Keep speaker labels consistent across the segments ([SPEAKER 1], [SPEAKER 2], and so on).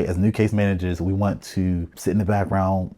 [SPEAKER 1] As new case managers, we want to sit in the background,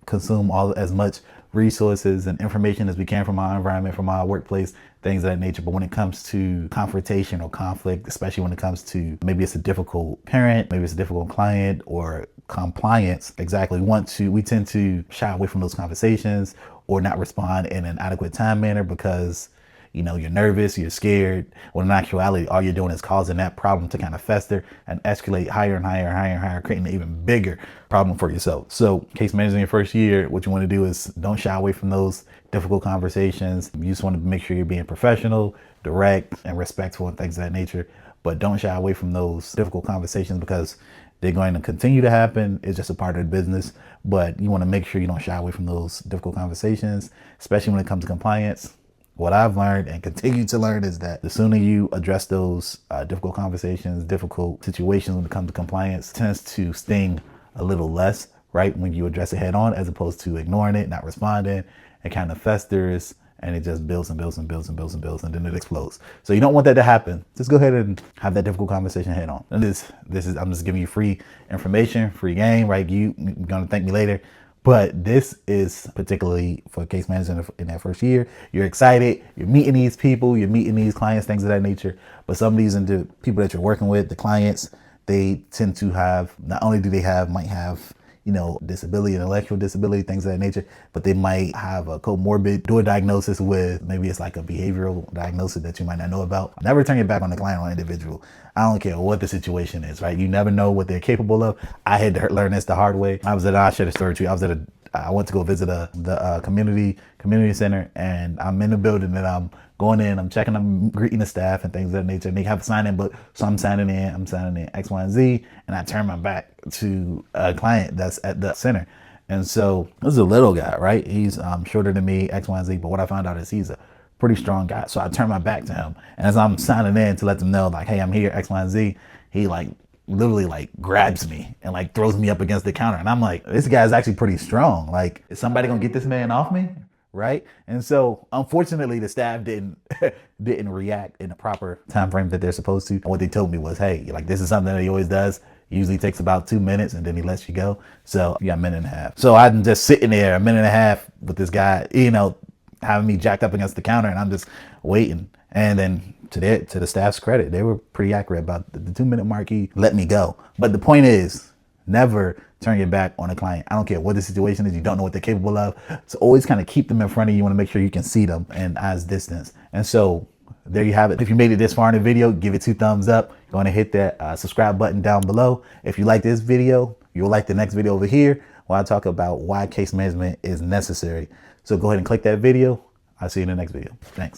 [SPEAKER 1] consume as much resources and information as we can from our environment, from our workplace, things of that nature. But when it comes to confrontation or conflict, especially when it comes to maybe it's a difficult parent, maybe it's a difficult client or compliance, exactly, we tend to shy away from those conversations or not respond in an adequate time manner because you're nervous, you're scared, when in actuality, all you're doing is causing that problem to kind of fester and escalate higher and higher and higher and higher, creating an even bigger problem for yourself. So case managing your first year, what you want to do is don't shy away from those difficult conversations. You just want to make sure you're being professional, direct, and respectful and things of that nature. But don't shy away from those difficult conversations because they're going to continue to happen. It's just a part of the business. But you want to make sure you don't shy away from those difficult conversations, especially when it comes to compliance. What I've learned and continue to learn is that the sooner you address those difficult conversations, difficult situations when it comes to compliance, tends to sting a little less, right? When you address it head on, as opposed to ignoring it, not responding, it kind of festers and it just builds and builds and builds and builds and builds and then it explodes. So you don't want that to happen. Just go ahead and have that difficult conversation head on. And this is, I'm just giving you free information, free game, right? You're gonna thank me later. But this is particularly for case management in that first year. You're excited, you're meeting these people, you're meeting these clients, things of that nature. But some of these people that you're working with, the clients, they tend to have, not only do they might have, disability, intellectual disability, things of that nature, but they might have a comorbid diagnosis with, maybe it's like a behavioral diagnosis that you might not know about. Never turn your back on the client or individual. I don't care what the situation is, right? You never know what they're capable of. I had to learn this the hard way. I'll share the story to you. I went to go visit the community center, and I'm in the building and I'm going in, I'm checking, I'm greeting the staff and things of that nature. And they have a sign-in book, so I'm signing in X, Y, and Z, and I turn my back to a client that's at the center. And so this is a little guy, right? He's shorter than me, X, Y, and Z, but what I found out is he's a pretty strong guy. So I turn my back to him, and as I'm signing in to let them know, like, hey, I'm here, X, Y, and Z, he literally grabs me and throws me up against the counter. And I'm like, this guy's actually pretty strong. Like, is somebody gonna get this man off me? Right? And so unfortunately the staff didn't react in the proper time frame that they're supposed to. And what they told me was, hey, this is something that he always does. Usually takes about 2 minutes and then he lets you go. So you got a minute and a half. So I'm just sitting there a minute and a half with this guy, having me jacked up against the counter, and I'm just waiting. And then to the staff's credit, they were pretty accurate about the 2 minute mark. He let me go. But the point is, never turn your back on a client. I don't care what the situation is. You don't know what they're capable of. So always kind of keep them in front of you. You want to make sure you can see them in eyes distance. And so there you have it. If you made it this far in the video, give it 2 thumbs up. Go ahead and hit that subscribe button down below. If you like this video, you'll like the next video over here where I talk about why case management is necessary. So go ahead and click that video. I'll see you in the next video. Thanks.